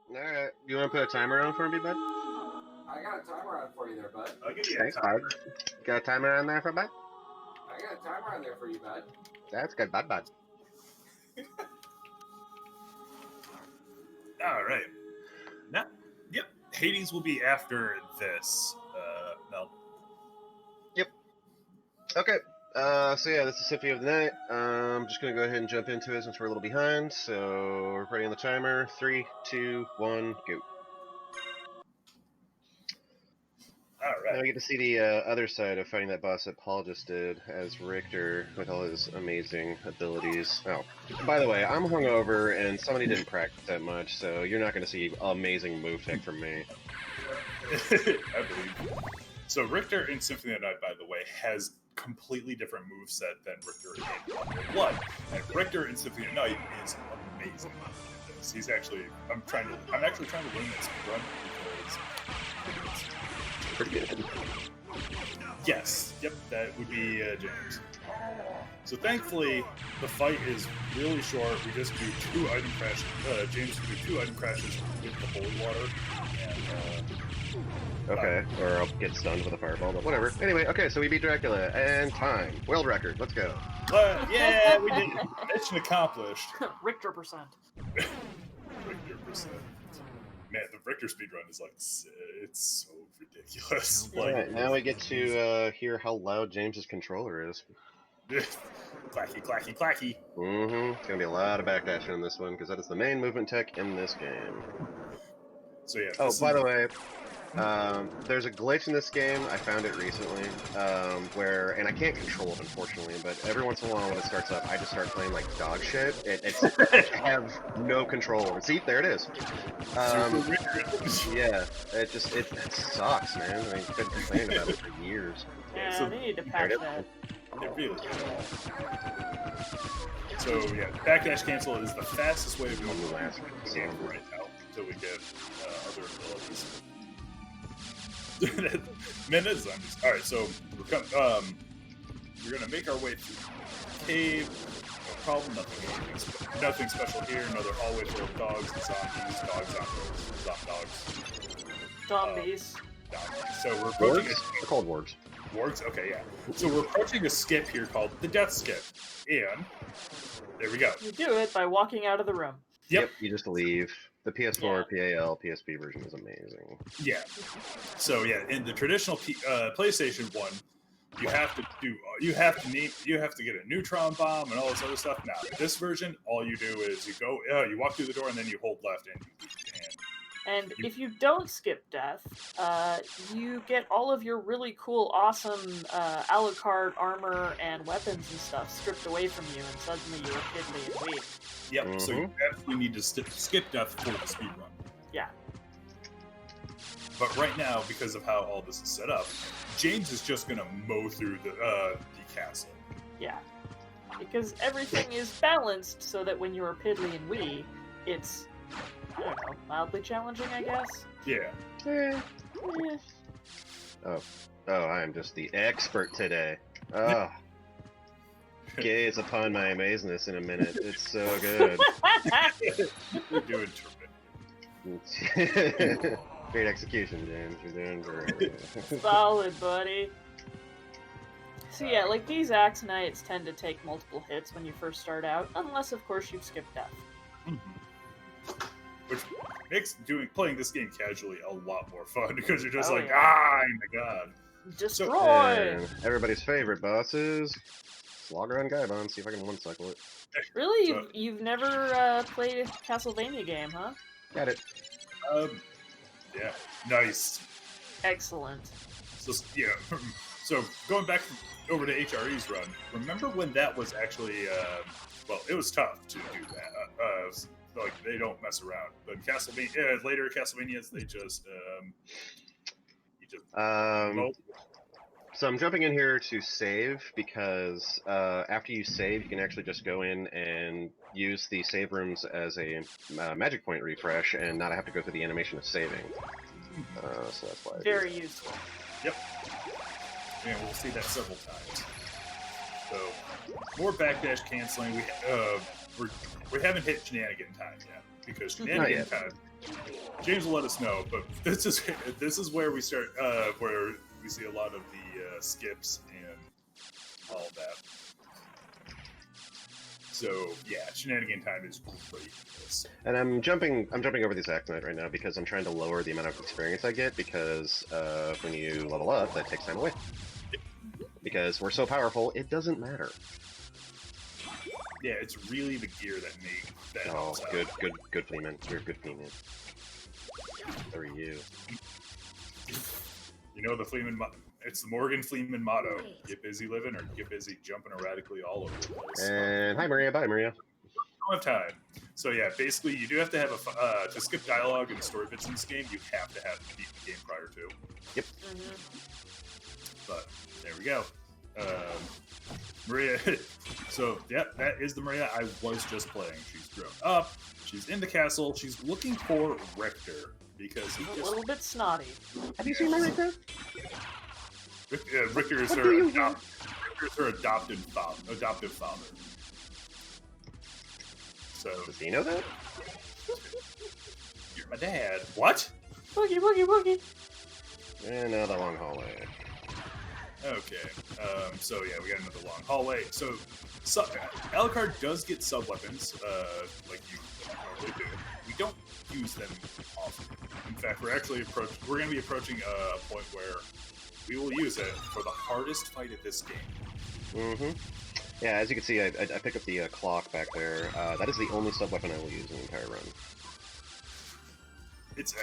Alright, you want to put a timer on for me, bud? I got a timer on for you there, bud. I'll give you a Thanks, timer. bud. Got a timer on there for bud? I got a timer on there for you, bud. That's good, bud. All right. Now, yep. Hades will be after this. No. Yep. Okay. So yeah, this is Symphony of the Night. I'm just gonna go ahead and jump into it since we're a little behind. So we're ready on the timer. 3, 2, 1, go. All Now right. we get to see the other side of fighting that boss that Paul just did as Richter with all his amazing abilities. Oh, by the way, I'm hungover and somebody didn't practice that much, so you're not going to see amazing move tech from me. I believe. So Richter in Symphony of the Night, by the way, has completely different moveset than Richter in Blood. And Richter in Symphony of the Night is amazing at this. He's actually I'm actually trying to learn that speedrun because Pretty good. yes, yep, that would be James. So thankfully, the fight is really short. We just do 2 item crashes. James will do 2 item crashes with the holy water, and Okay, or I'll get stunned with a fireball, but whatever. Anyway, okay, so we beat Dracula, and time. World record, let's go. yeah, we did. Mission accomplished. Richter percent. Richter percent. Man, the Richter speedrun is like, it's so ridiculous. Like, Alright, now we get to hear how loud James's controller is. clacky, clacky, clacky. It's gonna be a lot of backdashing in this one, because that is the main movement tech in this game. So yeah. Oh, by the way, there's a glitch in this game, I found it recently, where, and I can't control it unfortunately, but every once in a while when it starts up, I just start playing like dog shit. I have no control. See, there it is. Yeah, it sucks, man. I mean, I've been complaining about it for years. Yeah, So- they need to patch that. It really is. So yeah, backdash cancel is the fastest way to go the last the game right now until we get other abilities. Minutes zombies. All right, so we're gonna make our way through the cave. No problem. Nothing special here. Another hallway full of dogs and zombies. Zombies. Zombies. So we're approaching Wargs? They're called wargs. Wargs? Okay, yeah. So we're approaching a skip here called the Death Skip. And there we go. You do it by walking out of the room. Yep. You just leave. The PS4, PAL, PSP version is amazing. Yeah. So yeah, in the traditional PlayStation one, you have to get a neutron bomb and all this other stuff. Now, this version, all you do is you walk through the door and then you hold left and And if you don't skip death, you get all of your really cool, awesome a la carte armor and weapons and stuff stripped away from you, and suddenly you're piddly and weak. Yep. So you definitely need to skip death for the speed run. Yeah. But right now, because of how all this is set up, James is just gonna mow through the castle. Yeah. Because everything is balanced so that when you're piddly and wee, it's, I don't know, mildly challenging, I guess? Yeah. Eh. Oh, I am just the expert today. Oh. Gaze upon my amazingness in a minute. It's so good. You're doing terrific. Great execution, James. You're doing great. Solid, buddy. So yeah, like these axe knights tend to take multiple hits when you first start out, unless of course you've skipped death. Which makes playing this game casually a lot more fun because you're just Oh, like, yeah. my god. Destroy! And everybody's favorite bosses, Slogger and Gaibon. See if I can one-cycle it. Really? You've never played a Castlevania game, huh? Got it. Yeah, nice. Excellent. So yeah, so going back over to HRE's run, remember when that was actually, well, it was tough to do that. Like they don't mess around. But in Castlevania, later Castlevanias, they just, So I'm jumping in here to save because after you save, you can actually just go in and use the save rooms as a magic point refresh and not have to go through the animation of saving. So that's why. Very useful. Yep. And we'll see that several times. So more backdash canceling. We haven't hit shenanigan time yet because shenanigan time James will let us know, but this is where we start where we see a lot of the skips and all of that. So yeah, shenanigan time is great. And I'm jumping over these Actonite right now because I'm trying to lower the amount of experience I get because when you level up, that takes time away. Because we're so powerful, it doesn't matter. Yeah, it's really the gear that helps out. Good Fleeman. You're a good Fleeman. So are you. You know the Fleeman. It's the Morgan Fleeman motto: get busy living or get busy jumping erratically all over the place. And hi Maria, bye Maria. Don't have time. So yeah, basically you do have to have to skip dialogue and story bits in this game. You have to have beat the game prior to. Yep. But there we go. Maria. So yeah, that is the Maria I was just playing. She's grown up. She's in the castle. She's looking for Richter because he's a little bit snotty. Have you seen my Richter? Richter is her adopted father. So Does he know that? You're my dad. What? Boogie, boogie, boogie. And now the long hallway. Okay. So yeah, we got another long hallway. So Alucard does get sub weapons, like you normally do. We don't use them often. In fact, we're going to be approaching a point where we will use it for the hardest fight of this game. Mm-hmm. Yeah, as you can see, I pick up the clock back there. That is the only sub weapon I will use in the entire run. It's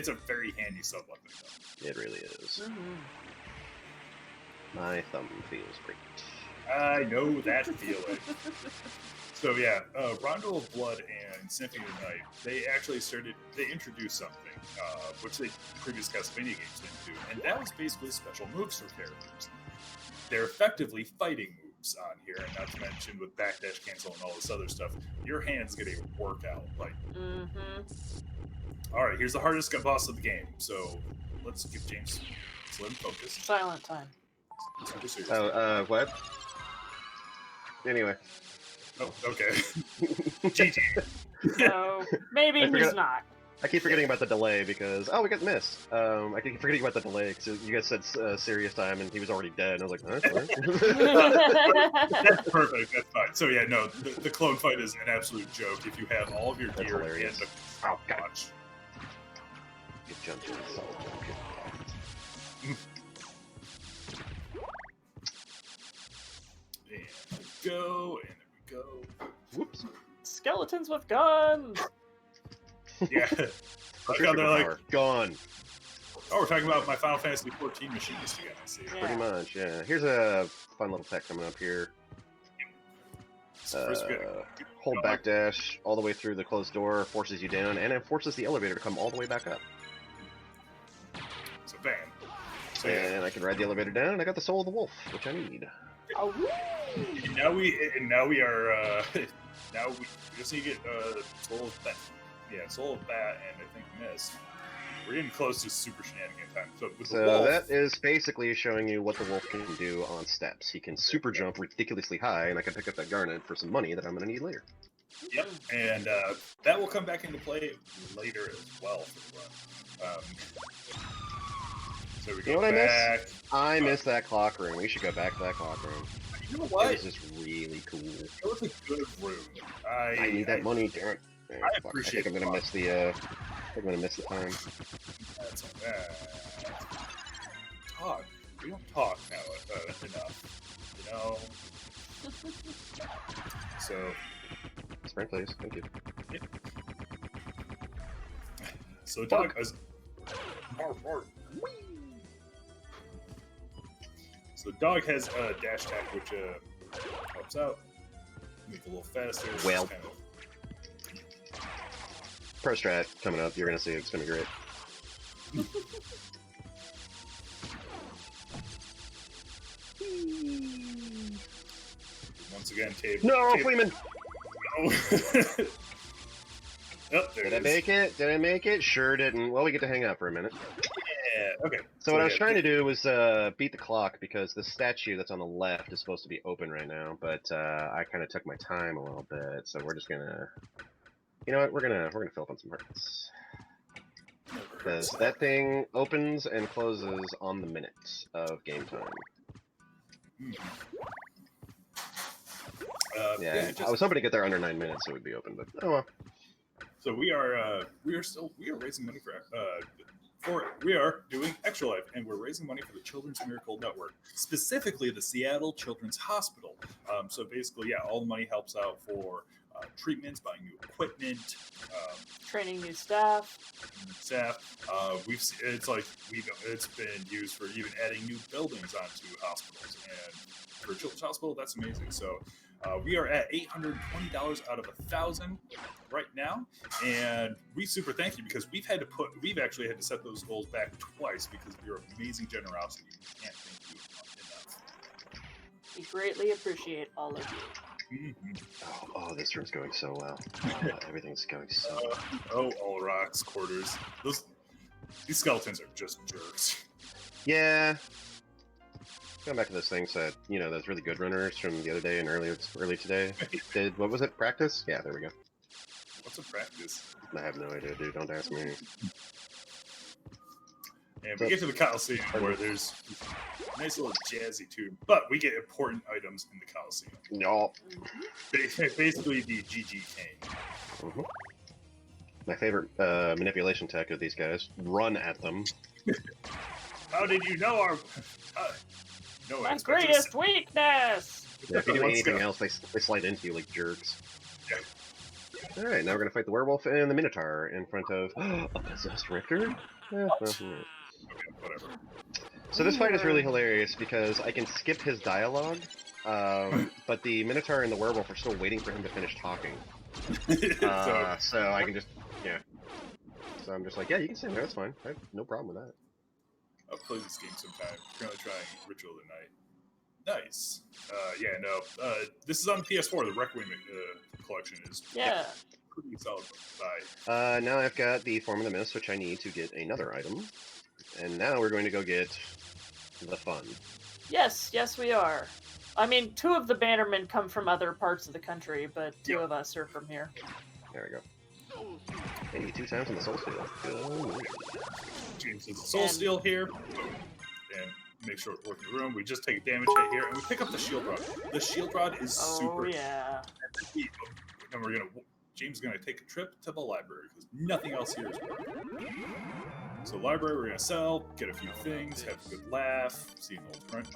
a very handy sub weapon, though. It really is. Mm-hmm. My thumb feels great. I know that feeling. So yeah, Rondo of Blood and Symphony of the Night, they introduced something, which the previous Castlevania games didn't do, and that was basically special moves for characters. They're effectively fighting moves on here, and not to mention with backdash cancel and all this other stuff, your hands get a workout. Like, all right, here's the hardest boss of the game, so let's give James slim focus. Silent time. Super serious. Oh, what? Anyway. Oh, okay. GG. So maybe he's not. I keep forgetting about the delay because we got missed. I keep forgetting about the delay because you guys said serious time and he was already dead. And I was like, huh? That's perfect. That's fine. So yeah, no, the clone fight is an absolute joke. If you have all of your That's gear hilarious. and the watch. You jumped in the solid jump. And there we go. And there we go. Whoops. Skeletons with guns. Yeah. They're like, gone. oh, we're talking about my Final Fantasy 14 machinist again, I see. Yeah. Pretty much, yeah. Here's a fun little tech coming up here. So first we gotta Hold backdash all the way through the closed door, forces you down, and it forces the elevator to come all the way back up. So bam. So yeah. And I can ride the elevator down, and I got the soul of the wolf, which I need. Oh, And now we are now we just need to get Soul of Bat. Yeah, Soul of Bat and I think Mist. We're getting close to super shenanigan time. So with the wolf, that is basically showing you what the wolf can do on steps. He can super jump ridiculously high, and I can pick up that garnet for some money that I'm going to need later. yep, and that will come back into play later as well for the run. So we go You know what back. I missed that clock room. We should go back to that clock room. You know what? This is really cool. It was a good room. I need that money, damn it. I appreciate I think I'm gonna miss the time. That's talk. We don't talk now enough. You know. So. Sprint, please. Thank you. Yep. So dog is. So the dog has a dash attack, which helps out. Move a little faster. Well. Kind of... Pro strat coming up. You're gonna see it's gonna be great. Once again, Tabe. No, Tabe. Fleeman! No. Oh, there Did it I is. make it? Did I make it? Sure didn't. Well, we get to hang out for a minute. Yeah, okay. So what I was trying to do was beat the clock because the statue that's on the left is supposed to be open right now, but I kind of took my time a little bit, so we're just gonna You know what? We're gonna fill up on some hearts. Because that thing opens and closes on the minute of game time. Yeah, I was hoping to get there under 9 minutes so it would be open, but oh well. So we are raising money we are doing Extra Life, and we're raising money for the Children's Miracle Network, specifically the Seattle Children's Hospital. So basically, yeah, all the money helps out for treatments, buying new equipment, Training new staff. It's been used for even adding new buildings onto hospitals, and for a Children's Hospital, that's amazing. So we are at $820 out of $1,000 right now, and we super thank you because we've actually had to set those goals back twice because of your amazing generosity. We can't thank you enough. We greatly appreciate all of you. Oh, this room's going so well. Everything's going so well. All rocks, quarters. These skeletons are just jerks. Yeah. Going back to those things that, those really good runners from the other day and early today did, what was it, practice? Yeah, there we go. What's a practice? I have no idea, dude. Don't ask me. And we get to the Coliseum where there's a nice little jazzy tune, but we get important items in the Coliseum. No. Basically the GG cane. Mm-hmm. My favorite manipulation tech of these guys, run at them. How did you know our... My greatest weakness! Yeah, if you do anything else, they slide into you like jerks. Yeah. Alright, now we're gonna fight the werewolf and the minotaur in front of a possessed Richter? Yeah, Okay, whatever. So this fight is really hilarious because I can skip his dialogue, but the minotaur and the werewolf are still waiting for him to finish talking. So I can just, yeah. So I'm just like, yeah, you can stay there, that's fine. I have no problem with that. I'll play this game sometime. Currently trying Ritual of the Night. Nice. This is on the PS4. The Requiem collection is pretty solid buy. Now I've got the Form of the Mist, which I need to get another item. And now we're going to go get the fun. Yes, we are. I mean, 2 of the Bannermen come from other parts of the country, but 2 of us are from here. There we go. 82 times on the Soul Steel. James does the Soul Steel here. And make sure it's working the room. We just take a damage hit here, and we pick up the Shield Rod. The Shield Rod is super. Oh, yeah. And James is going to take a trip to the library, because nothing else here is working. So library, we're going to sell, get a few things, have a good laugh, see an old friend.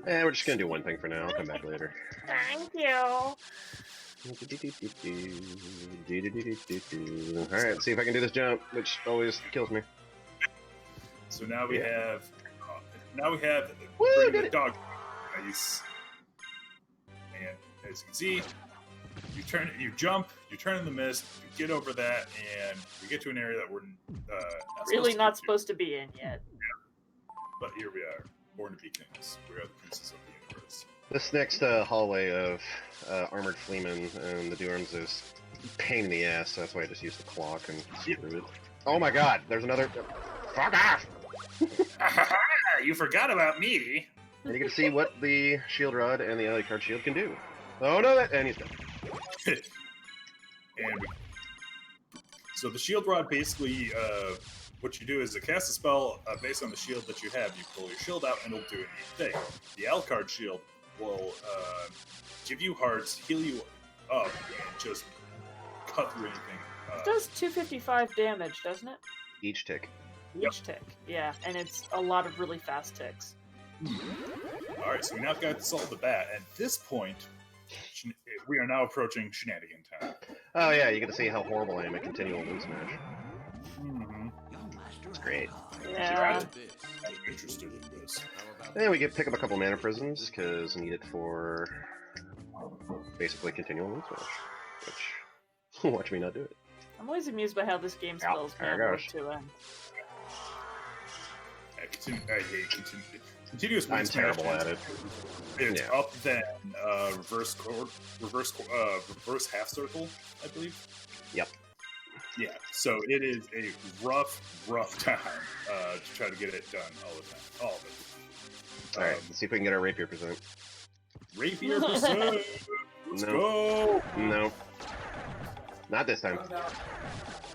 We're just going to do one thing for now. I'll come back later. Thank you. Alright, see if I can do this jump, which always kills me. So now we have Woo, the dog. Nice. And as you can see, you jump, you turn in the mist, you get over that, and we get to an area that we're not supposed to be in yet. Yeah. But here we are, born to be kings. We are the princes of the universe. This next hallway of armored fleamen and the Durams is a pain in the ass, so that's why I just use the clock and screw it. Oh my god, there's another... Fuck off! You forgot about me! And you get to see what the Shield Rod and the Alucard Shield can do. Oh no, and he's dead. So the Shield Rod basically, what you do is to cast a spell based on the shield that you have. You pull your shield out and it'll do anything. The Alucard Shield will give you hearts, heal you up, and just cut through anything. It does 255 damage, doesn't it? Each tick. Each tick, yeah, and it's a lot of really fast ticks. Alright, so we now got to solve the bat. At this point, we are now approaching shenanigan time. Oh yeah, you get to see how horrible I am at continual Moon Smash. Mm-hmm. It's great. Yeah. I'm interested in this. And we pick up a couple mana prisms, because need it for basically continual Moon Smash. Which, watch me not do it. I'm always amused by how this game spells work to end. I hate continuous. I'm terrible at it. It's up, then reverse half circle, I believe. Yep. Yeah, so it is a rough time to try to get it done all the time. All of it. Alright, let's see if we can get our rapier percent. Rapier percent! Let's go! No. Not this time. Calm down.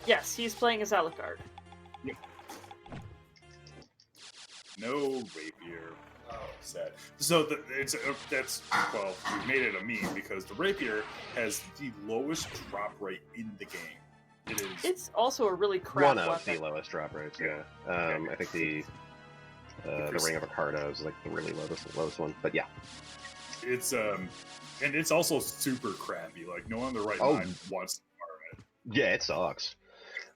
Yes, he's playing as Alucard. No rapier. Oh, sad. So that's well, we made it a meme because the rapier has the lowest drop rate in the game. It is. It's also a really crap One of weapon. the lowest drop rates, yeah. I think the Ring of Ricardo is like the really lowest one, but yeah. It's and it's also super crappy. Like no one in the right mind wants to farm it. Yeah, it sucks.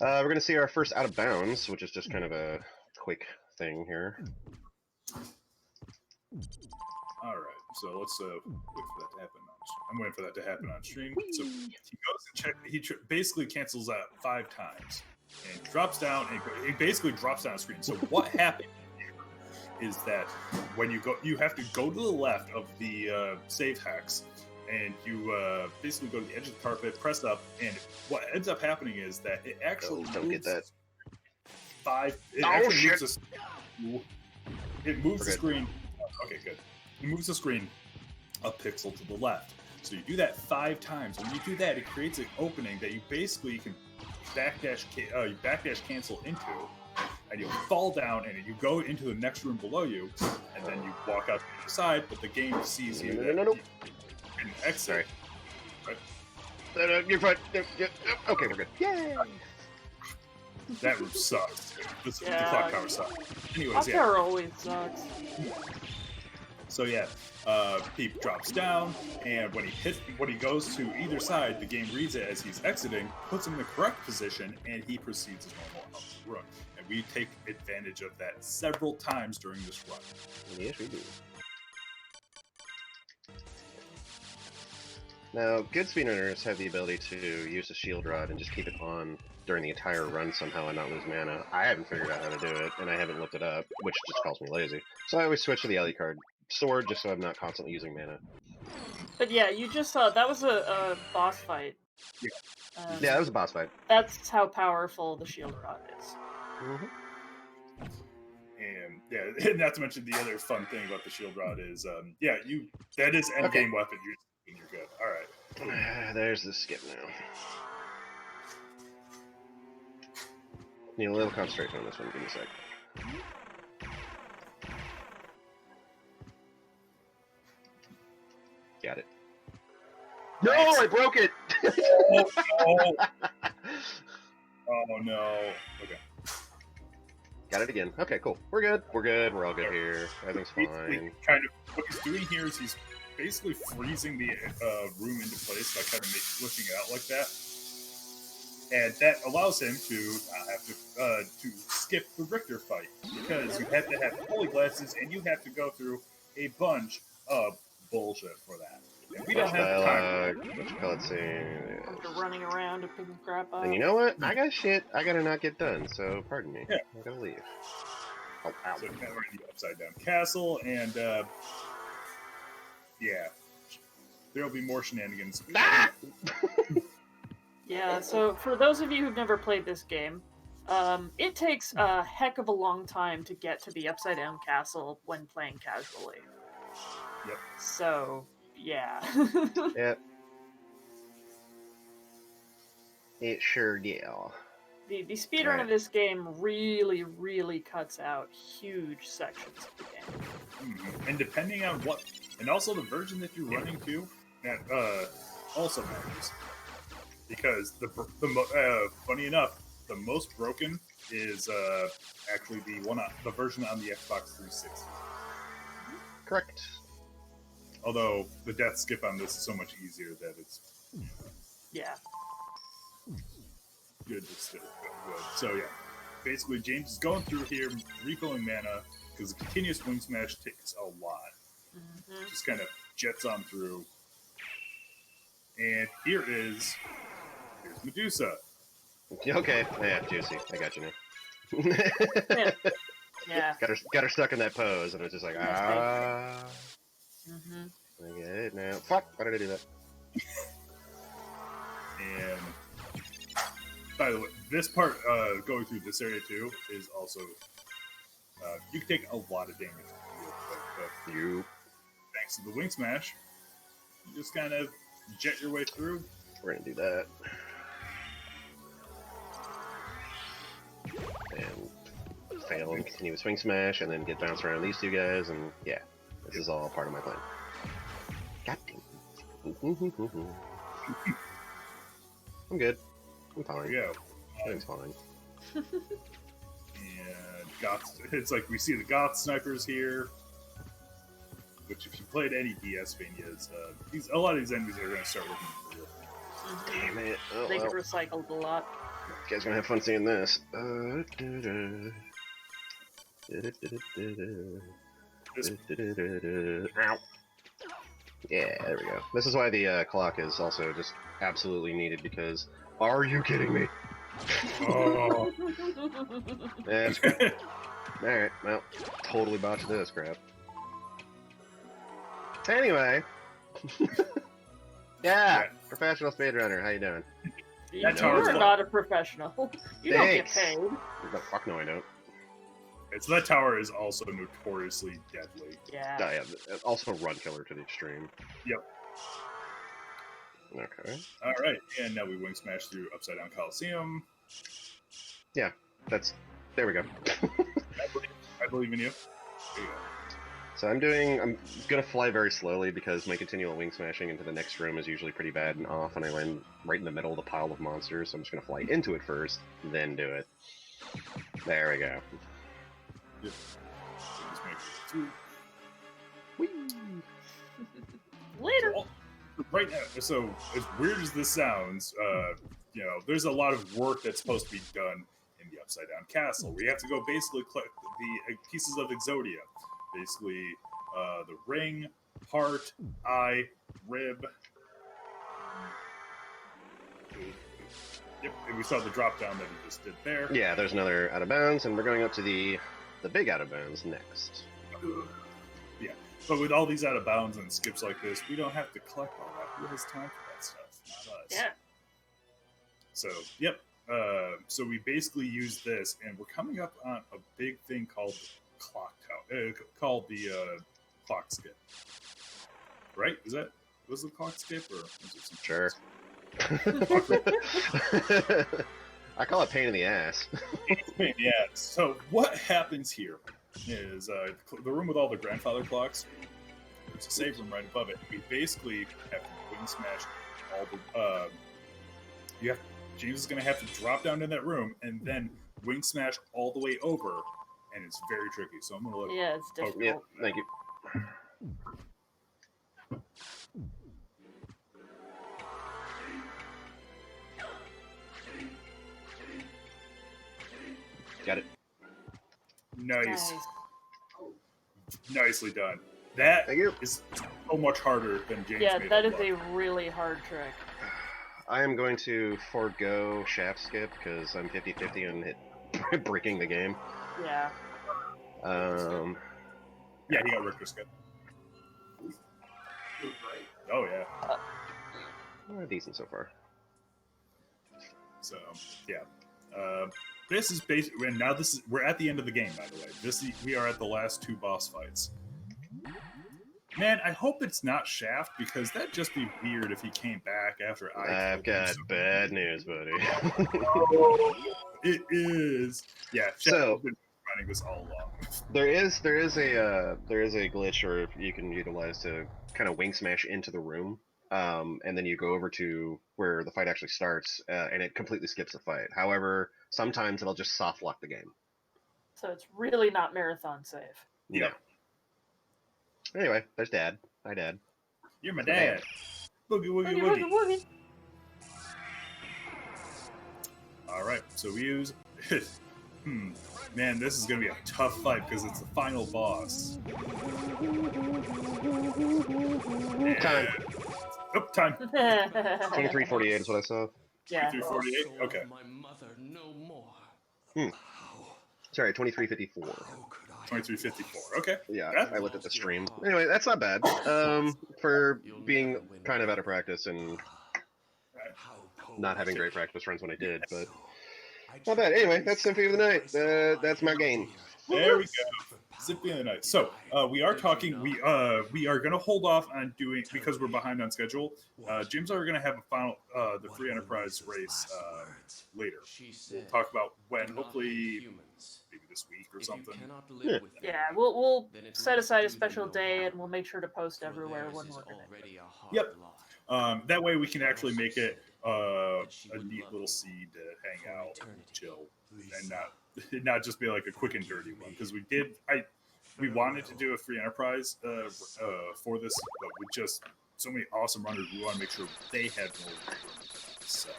We're gonna see our first out of bounds, which is just kind of a quick thing here. All right, so let's wait for that to happen. I'm waiting for that to happen on stream. So he goes and check. He basically cancels out 5 times and drops down. And he basically drops down the screen. So what happened here is that when you go, you have to go to the left of the save hex, and you basically go to the edge of the carpet, press up, and what ends up happening is that it actually Don't get that. 5. It Oh, actually shit. moves it moves the screen. Okay, good. It moves the screen a pixel to the left. So you do that 5 times. When you do that, it creates an opening that you basically can backdash cancel into, and you'll fall down, and you go into the next room below you, and then you walk out to the other side. But the game sees you. No. You can exit. Sorry. Right? You're fine. Okay, we're good. Yay! That room sucks. The clock tower sucks. Anyways, Clock yeah. Tower always sucks. So yeah, he drops down, and when he goes to either side, the game reads it as he's exiting, puts him in the correct position, and he proceeds as normal out the room. And we take advantage of that several times during this run. Yes, we do. Now, good speedrunners have the ability to use the shield rod and just keep it on during the entire run somehow and not lose mana. I haven't figured out how to do it, and I haven't looked it up, which just calls me lazy. So I always switch to the Alucard sword just so I'm not constantly using mana. But yeah, you just saw that was a boss fight. Yeah. Yeah, that was a boss fight. That's how powerful the shield rod is. And yeah, and not to mention the other fun thing about the shield rod is, that is end game weapon. You're good. All right. There's the skip now. Need a little concentration on this one. Give me a sec. Got it. No, I broke it! Oh no. Okay. Got it again. Okay, cool. We're good. We're good. We're all good here. Everything's Basically, fine. kind of what he's doing here is he's basically freezing the room into place by kind of lifting it out like that, and that allows him to not have to skip the Richter fight because you have to have holy glasses and you have to go through a bunch of bullshit for that. And we don't have time. Let's see. After running around and picking crap up. And you know what? I got shit I gotta not get done, so pardon me. Yeah. I gotta leave. Oh, ow. So now we're in the upside down castle, and yeah, there'll be more shenanigans. Ah! Yeah, so for those of you who've never played this game, it takes a heck of a long time to get to the Upside Down Castle when playing casually. Yep. So, yeah. Yep. It sure did. The speedrun of this game really, really cuts out huge sections of the game. Mhm. And depending on what, and also the version that you're running to, that also matters. Because funny enough, the most broken is actually the version on the Xbox 360. Correct. Although the death skip on this is so much easier that it's Yeah. good to still go good. So yeah, basically James is going through here, refilling mana because the continuous wing smash takes a lot. Mm-hmm. Just kind of jets on through, and here's Medusa. Okay. Yeah, juicy. I got you now. Yeah. Got her stuck in that pose, and it was just like, Mm-hmm. I get it now. Fuck! Why did I do that? And by the way, this part going through this area too is also you can take a lot of damage real quick, but You. thanks to the wing smash, you just kind of jet your way through. We're gonna do that. fail and continue with Swing Smash, and then get bounced around these two guys, and yeah, this is all part of my plan. God damn. I'm good. I'm There fine. we go. Everything's fine. And Goth, it's like we see the Goth snipers here. Which, if you played any DS Vanias, a lot of these enemies are going to start looking for real. Damn it. Oh, They well. get recycled a lot. You guys gonna have fun seeing this. Ow. Yeah, there we go. This is why the clock is also just absolutely needed, because are you kidding me? Oh. That's great. Alright, well, totally botched this crap. Anyway. Yeah, professional speedrunner, how you doing? You That tower's are low. not a professional. You Thanks. don't get paid. No, fuck no, I don't. So that tower is also notoriously deadly. Yeah. Yeah, also run killer to the extreme. Yep. Okay. All right, and now we wing smash through Upside Down Coliseum. That's... There we go. I believe in you. There you go. So I'm gonna fly very slowly because my continual wing smashing into the next room is usually pretty bad and off, and I land right in the middle of the pile of monsters, so I'm just gonna fly into it first, then do it. There we go. Yep. So just make it through. Whee! Later. So, right now, so as weird as this sounds, there's a lot of work that's supposed to be done in the Upside Down Castle, where you have to go basically collect the pieces of Exodia. Basically, the ring, heart, eye, rib. Yep, and we saw the drop down that we just did there. Yeah, there's another out of bounds, and we're going up to the big out of bounds next. Yeah, but with all these out of bounds and skips like this, we don't have to collect all that. Who has time for that stuff? Not us. Yeah. So, yep. So we basically use this, and we're coming up on a big thing called the clock tower, called the clock skip. Right? Was it the clock skip, or was it something Sure. else? I call it pain in the ass. Yeah. So what happens here is the room with all the grandfather clocks. There's a save room right above it. We basically have to wing smash all the. James is going to have to drop down in that room and then wing smash all the way over, and it's very tricky. So I'm going to let. Yeah, it's difficult. Yeah, thank you. Got it. Nice. Nicely done. That Thank you. is so much harder than James Yeah, made that it is look. a really hard trick. I am going to forego shaft skip because I'm 50-50 on it breaking the game. Yeah. Yeah, he got Richter skip. Oh yeah. Decent so far. So yeah. This is basically, and now we're at the end of the game, by the way. We are at the last two boss fights. Man, I hope it's not Shaft, because that'd just be weird if he came back after I've got bad news, buddy. It is. Yeah, Shaft So- has been running this all along. There is a glitch or you can utilize to kind of wing smash into the room, and then you go over to where the fight actually starts, and it completely skips the fight. However, sometimes it'll just soft lock the game. So it's really not marathon safe. No. Yep. Anyway, there's Dad. Hi, Dad. You're my dad. Boogie woogie Woogie, woogie. woogie, woogie. All right, so we use. Man, this is gonna be a tough fight because it's the final boss. Time. Oh, time. 23:48 is what I saw. Yeah. 348. Okay. My mother no more. Hmm. How? Sorry, 23:54. How could I? 2354. Okay. Yeah, That- I looked at the stream. Anyway, that's not bad. For being kind of out of practice and not having great practice runs when I did, but not bad. Anyway, that's Symphony of the Night. That's my game. There we go. Symphony of the Night. So we are talking. We are going to hold off on doing because we're behind on schedule. James are going to have a final the free enterprise race later. We'll talk about when, hopefully, maybe this week or something. Yeah, we'll set aside a special day and we'll make sure to post everywhere when we're gonna do it. Yep. That way we can actually make it a neat little seed to hang out, chill, and not just be like a quick and dirty one. Because we wanted to do a free enterprise for this, but with just so many awesome runners, we want to make sure they had more. So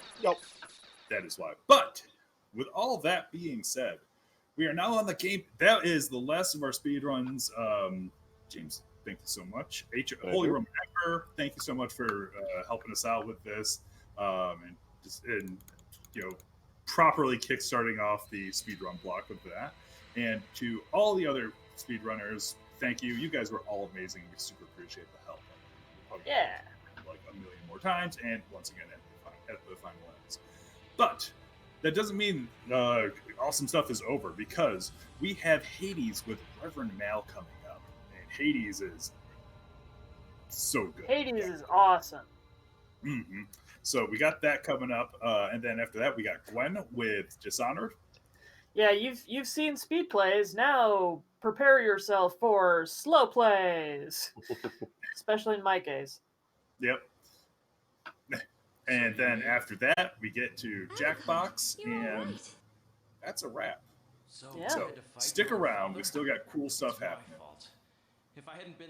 that is why. But with all that being said, we are now on the game. That is the last of our speed runs. James, thank you so much. Holy Roman Emperor, thank you so much for helping us out with this, and properly kickstarting off the speedrun block with that. And to all the other speedrunners, thank you. You guys were all amazing. We super appreciate the help. Yeah. Like a million more times, and once again at the final ends. But that doesn't mean awesome stuff is over, because we have Hades with Reverend Mal coming up, and Hades is so good. Hades is awesome. Mm-hmm. So we got that coming up, and then after that we got Gwen with Dishonored. Yeah, you've seen speed plays. Now prepare yourself for slow plays, especially in my case. Yep. And then after that we get to Jackbox, and that's a wrap. Yeah. So stick around. We still got cool stuff happening. If I hadn't been